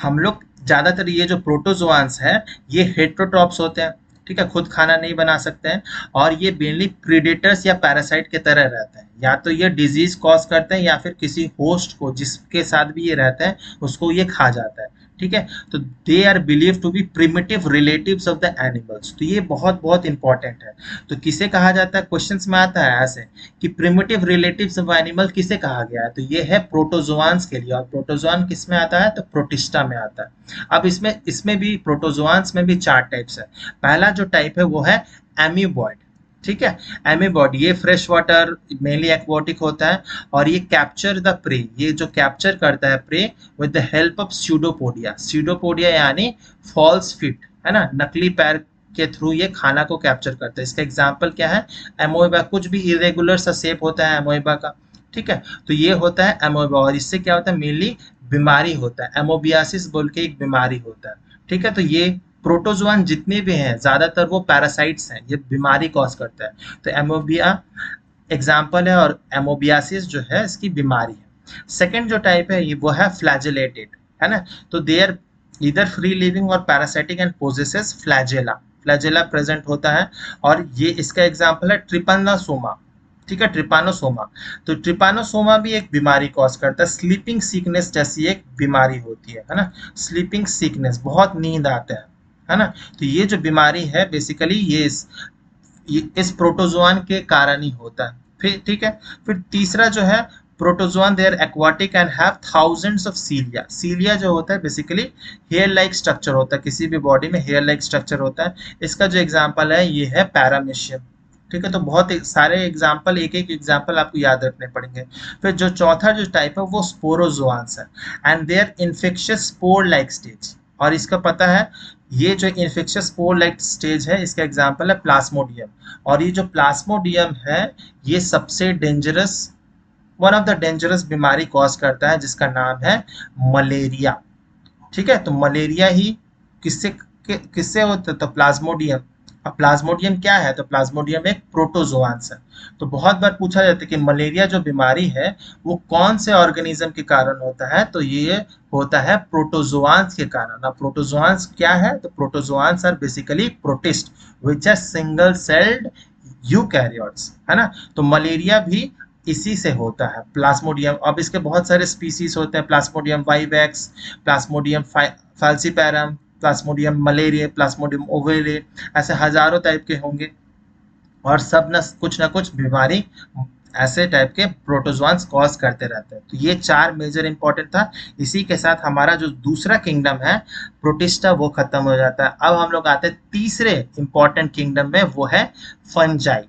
हम लोग ज्यादातर ये जो प्रोटोजोआंस है ये हेट्रोट्रॉप्स होते हैं, ठीक है, खुद खाना नहीं बना सकते हैं, और ये मेनली प्रीडेटर्स या पैरासाइट की तरह रहते हैं। या तो ये डिजीज कॉज करते हैं या फिर किसी होस्ट को जिसके साथ भी ये रहते हैं उसको ये खा जाता है, ठीक है। तो they are believe to be primitive relatives of the animals. तो ये बहुत बहुत इंपॉर्टेंट है। तो किसे कहा जाता है, क्वेश्चंस में आता है ऐसे कि प्रिमिटिव रिलेटिव्स ऑफ एनिमल किसे कहा गया है, तो ये है प्रोटोजोआंस के लिए। और प्रोटोजोआन किस में आता है, तो प्रोटिस्टा में आता है। अब इसमें भी प्रोटोजोआंस में भी चार टाइप्स है। पहला जो टाइप है वो है एम्यूबॉइड, ठीक है। एमीबॉड ये फ्रेश वाटर मेनली एक्वाटिक होता है, और ये कैप्चर द प्रे, ये जो कैप्चर करता है prey with the help of pseudopodia. Pseudopodia यानी फॉल्स फिट, है ना, नकली पैर के थ्रू ये खाना को कैप्चर करता है। इसका एग्जाम्पल क्या है, एमोइबा, कुछ भी इरेगुलर सा शेप होता है एमोइबा का, ठीक है। तो ये होता है एमोइबा, और इससे क्या होता है, मेनली बीमारी होता है, एमोबियासिस बोल के एक बीमारी होता है, ठीक है। तो ये प्रोटोजोआन जितने भी हैं ज्यादातर वो पैरासाइट्स हैं, ये बीमारी कॉज करता है। तो एमोबिया एग्जाम्पल है, और एमोबियासिस जो है इसकी बीमारी है। सेकेंड जो टाइप है ये वो है फ्लैजेलेटेड, है ना। तो दे आर इधर फ्री लिविंग और parasitic and possesses flagella, flagella present होता है, और ये इसका एग्जाम्पल है ट्रिपानोसोमा, ठीक है, ट्रिपानोसोमा। तो ट्रिपानोसोमा भी एक बीमारी कॉज करता है, स्लीपिंग सिकनेस जैसी एक बीमारी होती है ना, स्लीपिंग सिकनेस, बहुत नींद आता है ना। तो ये जो बीमारी है बेसिकली ये इस प्रोटोजोआन के कारण ही होता है। फिर ठीक है, फिर तीसरा जो है protozoan they are aquatic and have thousands of cilia. Cilia जो होता है बेसिकली हेयर लाइक स्ट्रक्चर होता है, किसी भी बॉडी में हेयर लाइक स्ट्रक्चर होता है। इसका जो एग्जांपल है ये है पैरामीशियम, ठीक है। तो बहुत सारे एग्जाम्पल, एक एक एग्जाम्पल आपको याद रखने पड़ेंगे। फिर जो चौथा जो टाइप है वो स्पोरोजोआंस है, and they are infectious spore like stage. और इसका पता है ये जो इन्फेक्शियस स्पोर लाइक स्टेज है इसका एग्जाम्पल है प्लाज्मोडियम। और ये जो प्लाज्मोडियम है ये सबसे dangerous, one of the dangerous बीमारी कॉज करता है जिसका नाम है मलेरिया, ठीक है। तो मलेरिया ही किससे किससे होता है, तो प्लाज्मोडियम। अब प्लाज्मोडियम क्या है, तो प्लाज्मोडियम एक प्रोटोजोआंस है। तो बहुत बार पूछा जाता है कि मलेरिया जो बीमारी है वो कौन से ऑर्गेनिज्म के कारण होता है, तो ये होता है प्रोटोजोआंस के कारण। अब प्रोटोजोआंस क्या है, तो protozoans are basically protist which are single celled eukaryotes, है ना। तो मलेरिया भी इसी से होता है प्लाज्मोडियम। अब इसके बहुत सारे स्पीसीज होते हैं, plasmodium vivax, plasmodium falciparum, plasmodium malaria, plasmodium ovale, ऐसे हजारों टाइप के होंगे और सब न कुछ बीमारी ऐसे टाइप के प्रोटोजोआंस कॉज करते रहते हैं। तो ये चार मेजर इंपॉर्टेंट था। इसी के साथ हमारा जो दूसरा किंगडम है प्रोटिस्टा वो खत्म हो जाता है। अब हम लोग आते हैं तीसरे इंपॉर्टेंट किंगडम में, वो है फंजाई।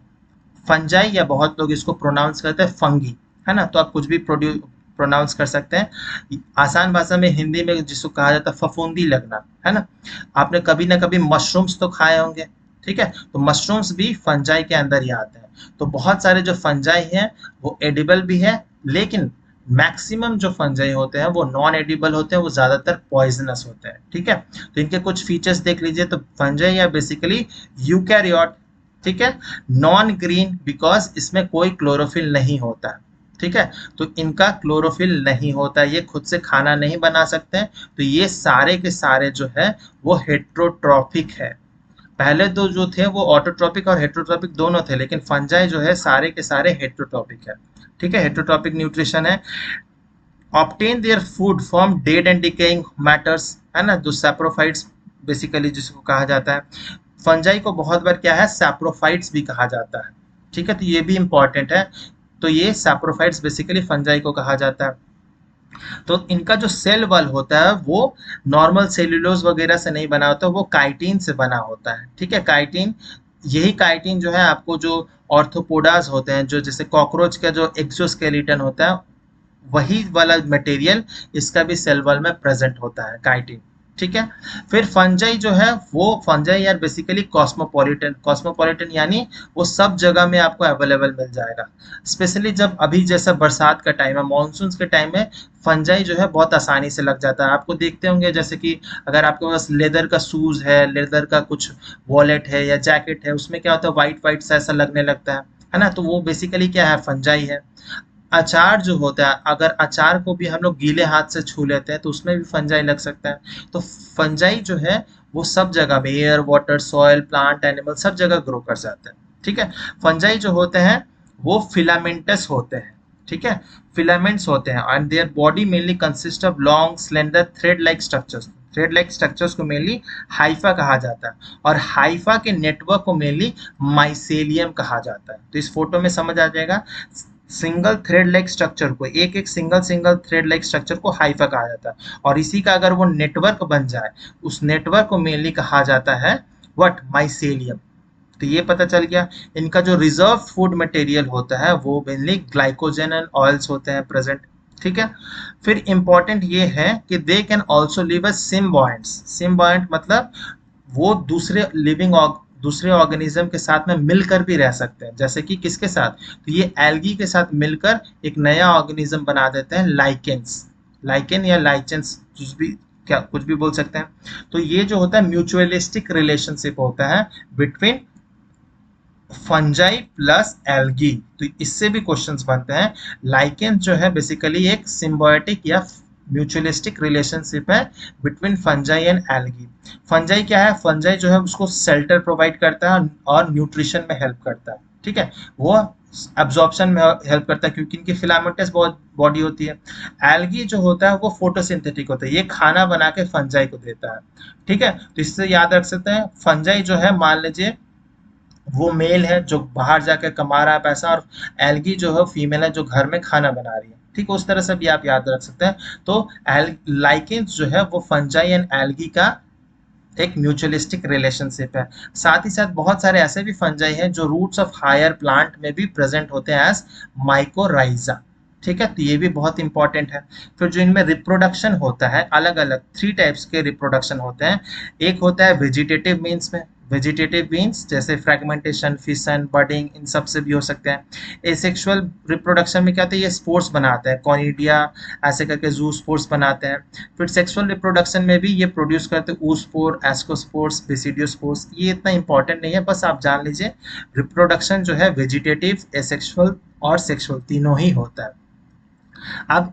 फंजाई या बहुत लोग इसको प्रोनाउंस करते हैं फंगी, है ना, तो आप कुछ भी प्रोनाउंस कर सकते हैं। आसान भाषा में हिंदी में जिसको कहा जाता है फफूंदी लगना, है ना। आपने कभी ना कभी मशरूम्स तो खाए होंगे, ठीक है, तो मशरूम्स भी फंजाई के अंदर ही आते हैं। तो बहुत सारे जो फंजाई हैं वो एडिबल भी है, लेकिन मैक्सिमम जो फंजाई होते हैं वो नॉन एडिबल होते हैं, वो ज्यादातर पॉइजनस होते हैं, ठीक है। तो इनके कुछ फीचर्स देख लीजिए। तो फंजाई या बेसिकली यूकैरियोट, ठीक है, नॉन ग्रीन बिकॉज इसमें कोई क्लोरोफिल नहीं होता है, ठीक है, तो इनका क्लोरोफिल नहीं होता है, ये खुद से खाना नहीं बना सकते हैं। तो ये सारे के सारे जो है वो हेट्रोट्रॉपिक है। पहले तो जो थे वो ऑटोट्रॉपिक और हेट्रोट्रॉपिक दोनों थे, लेकिन फंजाई जो है सारे के सारे हेट्रोट्रॉपिक है, ठीक है, हेट्रोट्रॉपिक न्यूट्रिशन है। Obtain their food from dead and decaying matters, है ना, जो सैप्रोफाइट्स बेसिकली जिसको कहा जाता है। फंजाई को बहुत बार क्या है सैप्रोफाइट्स भी कहा जाता है, ठीक है, तो ये भी इंपॉर्टेंट है। तो ये सैप्रोफाइट्स बेसिकली फंजाई को कहा जाता है। तो इनका जो सेल वॉल होता है वो नॉर्मल सेल्यूलोज वगैरह से नहीं बना होता, वो काइटिन से बना होता है, ठीक है, काइटिन। यही काइटिन जो है आपको जो ऑर्थोपोडास होते हैं, जो जैसे कॉकरोच का जो एक्सोस्केलेटन होता है, वही वाला मटेरियल इसका भी सेल वॉल में प्रेजेंट होता है, काइटिन, ठीक है। फिर फंजाई जो है वो फंजाई यार बेसिकली कॉस्मोपॉलिटन, कॉस्मोपॉलिटन यानी वो सब जगह में आपको अवेलेबल मिल जाएगा। स्पेशली जब अभी जैसा बरसात का टाइम है, मानसून के टाइम में फंजाई जो है बहुत आसानी से लग जाता है। आपको देखते होंगे जैसे कि अगर आपके पास लेदर का शूज है, लेदर का कुछ वॉलेट है या जैकेट है, उसमें क्या होता है व्हाइट व्हाइट सा ऐसा लगने लगता है ना, तो वो बेसिकली क्या है फंजाई है। अचार जो होता है, अगर अचार को भी हम लोग गीले हाथ से छू लेते हैं तो उसमें भी फंजाई लग सकता है। तो फंजाई जो है वो सब जगह में air, water, soil, plant, animal सब जगह ग्रो कर जाते हैं, ठीक है। फंजाई जो होते हैं वो फिलामेंटस होते हैं, ठीक है, फिलामेंट्स होते हैं and their body mainly consist of long slender thread like structures. Thread like structures को मेनली हाइफा कहा जाता है और हाइफा के नेटवर्क को मेनली माइसेलियम कहा जाता है। तो इस फोटो में समझ आ जाएगा, सिंगल थ्रेड लाइक स्ट्रक्चर को, एक एक सिंगल थ्रेड लाइक स्ट्रक्चर को हाइफा कहा जाता है और इसी का अगर वो नेटवर्क बन जाए उस नेटवर्क को मेनली कहा जाता है व्हाट, माइसेलियम। तो ये पता चल गया। इनका जो रिजर्व फूड मटेरियल होता है वो मेनली ग्लाइकोजन एंड ऑयल्स होते हैं प्रेजेंट, ठीक है। फिर इंपॉर्टेंट ये है कि they can also live as symbionts. Symbiont मतलब वो दूसरे ऑर्गेनिज्म के साथ में मिलकर भी रह सकते हैं, जैसे कि किसके साथ, तो ये एल्गी के साथ मिलकर एक नया ऑर्गेनिज्म बना देते हैं, लाइकेंस, लाइकेन या लाइचेंस, कुछ भी बोल सकते हैं। तो ये जो होता है म्यूचुअलिस्टिक रिलेशनशिप होता है बिटवीन फंजाई प्लस एल्गी। तो इससे भी क्वेश्चंस बनते हैं। लाइकेन जो है बेसिकली एक सिम्बायोटिक या म्यूचुअलिस्टिक रिलेशनशिप है between fungi and algae. Fungi क्या है, फंजाई जो है उसको शेल्टर प्रोवाइड करता है और न्यूट्रिशन में हेल्प करता है, ठीक है, वो एब्जॉर्प्शन में हेल्प करता है क्योंकि इनकी फिलामेंटस बहुत बॉडी होती है। एल्गी जो होता है वो फोटोसिंथेटिक होता है, ये खाना बना के फंजाई को देता है, ठीक है। तो इससे याद रख सकते हैं फंजाई जो है मान लीजिए वो मेल है जो बाहर जाकर कमा रहा है पैसा और एल्गी जो है फीमेल है जो घर में खाना बना रही है, ठीक है, उस तरह से भी आप याद रख सकते हैं। तो लाइकेंस जो है वो फंजाई एंड एल्गी का एक म्यूचुअलिस्टिक रिलेशनशिप है। साथ ही साथ बहुत सारे ऐसे भी फंजाई हैं जो रूट्स ऑफ हायर प्लांट में भी प्रेजेंट होते हैं एज माइकोराइजा, ठीक है, तो ये भी बहुत इंपॉर्टेंट है। फिर जो इनमें रिप्रोडक्शन होता है, अलग अलग 3 टाइप्स के रिप्रोडक्शन होते हैं। एक होता है वेजिटेटिव मीन्स में, वेजिटेटिव मीन्स जैसे फ्रेगमेंटेशन, फिशन, बडिंग, इन सब से भी हो सकते हैं। एसेक्सुअल रिप्रोडक्शन में क्या होता है, ये स्पोर्स बनाते हैं, कॉनिडिया ऐसे करके जू स्पोर्स बनाते हैं। फिर सेक्सुअल रिप्रोडक्शन में भी ये प्रोड्यूस करते हैं oospore, एस्कोस्पोर्स, बेसिडियोस्पोर्स। ये इतना इंपॉर्टेंट नहीं है, बस आप जान लीजिए रिप्रोडक्शन जो है वेजिटेटिव, एसेक्सुअल और सेक्सुअल तीनों ही होता है। अब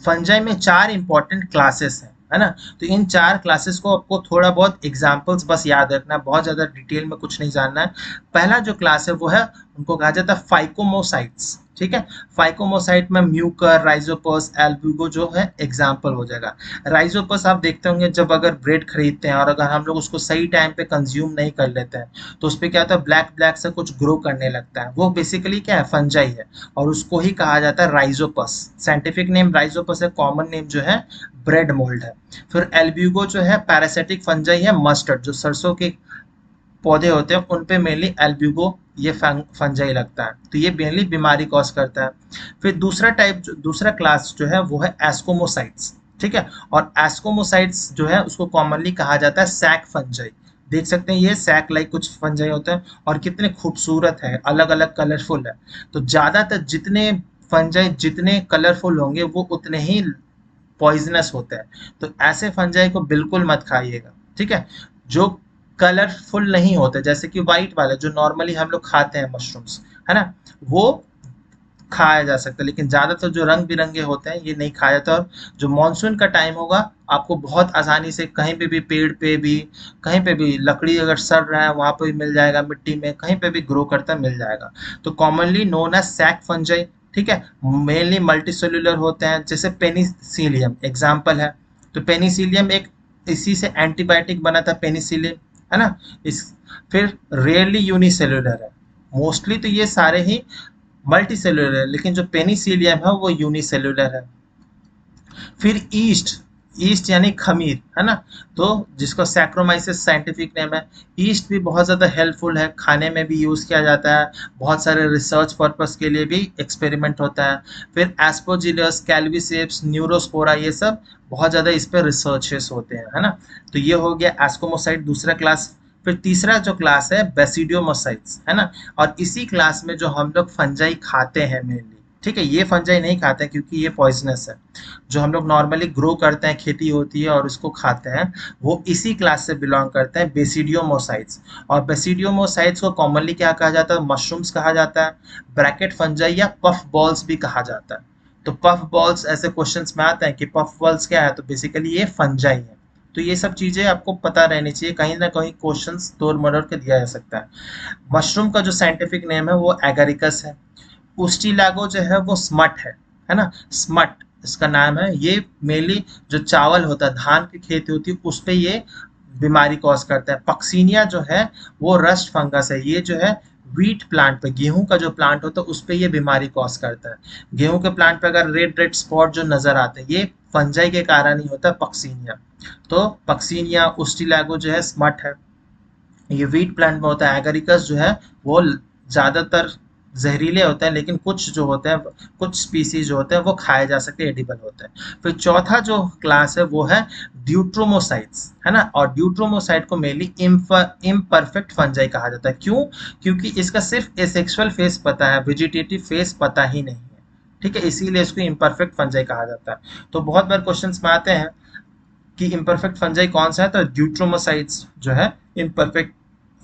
फंजाई में 4 इंपॉर्टेंट क्लासेस हैं, है ना, तो इन 4 क्लासेस को आपको थोड़ा बहुत एग्जांपल्स बस याद रखना है, बहुत ज़्यादा डिटेल में कुछ नहीं जानना है। पहला जो क्लास है वो है उनको कहा जाता है फाइकोमोसाइट्स। ठीक है, फाइकोमोसाइट में म्यूकर, राइजोपस, एल्ब्यूगो जो है एग्जाम्पल हो जाएगा। राइजोपस आप देखते होंगे जब अगर ब्रेड खरीदते हैं और अगर हम लोग उसको सही टाइम पे कंज्यूम नहीं कर लेते हैं तो उस पर क्या होता है, ब्लैक ब्लैक से कुछ ग्रो करने लगता है। वो बेसिकली क्या है, फंजाई है और उसको ही कहा जाता है राइजोपस। साइंटिफिक नेम राइजोपस है, कॉमन नेम जो है ब्रेड मोल्ड है। फिर एल्ब्यूगो जो है पैरासिटिक फंजाई है, मस्टर्ड जो सरसों के पौधे होते हैं उन पे मेनली एल्ब्यूगो ये फंजाई लगता है, तो ये मेनली बीमारी कॉज करता है। फिर दूसरा क्लास जो है वो है एस्कोमोसाइट्स। ठीक है, और एस्कोमोसाइट्स जो है उसको कॉमनली कहा जाता है सैक फंजाई। देख सकते हैं ये सैक लाइक कुछ फंजाई होते हैं और कितने खूबसूरत है, अलग अलग कलरफुल है। तो ज्यादातर जितने फंजाई जितने कलरफुल होंगे वो उतने ही पॉइजनस होता है। तो ऐसे फंजाई को बिल्कुल मत खाइएगा। ठीक है, जो कलरफुल नहीं होते जैसे कि व्हाइट वाले जो नॉर्मली हम लोग खाते हैं मशरूम्स, है ना, वो खाया जा सकता है, लेकिन ज्यादातर जो रंग बिरंगे होते हैं ये नहीं खाया जाता। और जो मानसून का टाइम होगा आपको बहुत आसानी से कहीं पे भी, पेड़ पे भी, कहीं पे भी लकड़ी अगर सड़ रहा है वहां पे भी मिल जाएगा, मिट्टी में कहीं पे भी ग्रो करता मिल जाएगा। तो commonly known as sac fungi. ठीक है, मेनली मल्टीसेल्युलर होते हैं, जैसे पेनिसिलियम एग्जाम्पल है। तो पेनिसिलियम एक इसी से एंटीबायोटिक बना था पेनिसिलिन, है ना। इस फिर रेयरली यूनिसेल्युलर है, मोस्टली तो ये सारे ही मल्टी सेल्यूलर है, लेकिन जो पेनिसिलियम है वो यूनिसेल्युलर है। फिर ईस्ट, ईस्ट यानी खमीर, है ना, तो जिसको सैक्रोमाइसिस साइंटिफिक नेम है। ईस्ट भी बहुत ज़्यादा हेल्पफुल है, खाने में भी यूज़ किया जाता है, बहुत सारे रिसर्च पर्पस के लिए भी एक्सपेरिमेंट होता है। फिर एस्पोजिलस, कैल्विसेप्स, न्यूरोस्पोरा, ये सब बहुत ज़्यादा इस पर रिसर्चेस होते हैं, है ना। तो ये हो गया एस्कोमोसाइट दूसरा क्लास। फिर तीसरा जो क्लास है बेसिडियोमोसाइट्स, है ना, और इसी क्लास में जो हम लोग फंजाई खाते हैं मेनली। ठीक है, ये फंजाई नहीं खाते हैं क्योंकि ये पॉइजनस है। जो हम लोग नॉर्मली ग्रो करते हैं, खेती होती है और उसको खाते हैं, वो इसी क्लास से बिलोंग करते हैं, बेसिडियोमोसाइट्स। और बेसिडियोमोसाइट्स को कॉमनली क्या कहा जाता है, मशरूम्स कहा जाता है, ब्रैकेट फंजाई या पफ बॉल्स भी कहा जाता है। तो पफ बॉल्स ऐसे क्वेश्चंस में आते हैं कि पफ बॉल्स क्या है, तो बेसिकली ये फंजाई है। तो ये सब चीजें आपको पता रहनी चाहिए, कहीं ना कहीं क्वेश्चंस तोड़ मरोड़ के दिया जा सकता है। मशरूम का जो साइंटिफिक नेम है वो एगारिकस है। उस्टिलागो जो है वो स्मट है ना, स्मट इसका नाम है। ये मेनली जो चावल होता है, धान की खेती होती है, उस पे ये बीमारी कॉज करता है। पक्सीनिया जो है वो रस्ट फंगस है, ये जो है व्हीट प्लांट पे, गेहूं का जो प्लांट होता है उस पे ये बीमारी कॉज करता है। गेहूं के प्लांट पे अगर रेड रेड स्पॉट जो नजर आते हैं, ये फंजाई के कारण ही होता है, पक्सीनिया। तो पक्सीनिया, उस्टिलागो जो है स्मट है, ये व्हीट प्लांट में होता है। एगारिकस जो है वो ज्यादातर जहरीले होते हैं, लेकिन कुछ जो होते हैं, कुछ स्पीसीज जो होते हैं वो खाए जा सकते हैं, एडिबल होते हैं। फिर चौथा जो क्लास है वो है ड्यूट्रोमोसाइट्स, है ना, और ड्यूट्रोमोसाइट को मेनली इम्परफेक्ट फंजाई कहा जाता है। क्यों? क्योंकि इसका सिर्फ एसेक्सुअल फेस पता है, वेजिटेटिव फेस पता ही नहीं है। ठीक है, इसीलिए इसको इम्परफेक्ट फंजाई कहा जाता है। तो बहुत बार क्वेश्चंस में आते हैं कि इम्परफेक्ट फंजाई कौन सा है, तो ड्यूट्रोमोसाइट्स जो है इम्परफेक्ट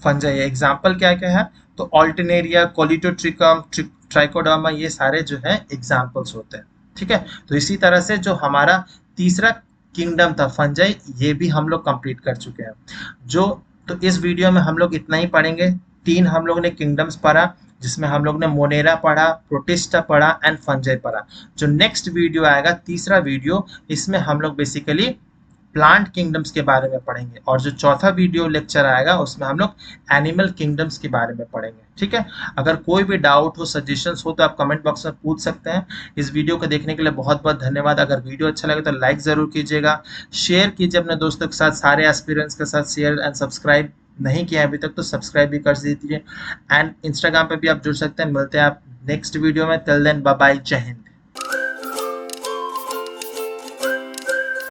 फंजाई है। एग्जाम्पल क्या क्या है, तो ऑल्टिनेरिया, कोलिटोट्रिकम, ट्राइकोडर्मा, ये सारे जो है एग्जाम्पल्स होते हैं। ठीक है, तो इसी तरह से जो हमारा तीसरा किंगडम था फंजाई, ये भी हम लोग कंप्लीट कर चुके हैं। जो तो इस वीडियो में हम लोग इतना ही पढ़ेंगे। तीन हम लोग ने किंगडम्स पढ़ा, जिसमें हम लोग ने मोनेरा पढ़ा, प्रोटिस्टा पढ़ा एंड फंजाई पढ़ा। जो नेक्स्ट वीडियो आएगा, तीसरा वीडियो, इसमें हम लोग बेसिकली प्लांट किंगडम्स के बारे में पढ़ेंगे, और जो चौथा वीडियो लेक्चर आएगा उसमें हम लोग एनिमल किंगडम्स के बारे में पढ़ेंगे। ठीक है, अगर कोई भी डाउट हो, सजेशंस हो, तो आप कमेंट बॉक्स में पूछ सकते हैं। इस वीडियो को देखने के लिए बहुत बहुत धन्यवाद। अगर वीडियो अच्छा लगे तो लाइक ज़रूर कीजिएगा, शेयर कीजिए अपने दोस्तों के साथ, सारे एस्पिरेंट्स के साथ शेयर एंड सब्सक्राइब नहीं किया अभी तक तो सब्सक्राइब भी कर दीजिए। एंड इंस्टाग्राम पे भी आप जुड़ सकते हैं। मिलते हैं आप नेक्स्ट वीडियो में, टिल देन बाय बाय, जय हिंद।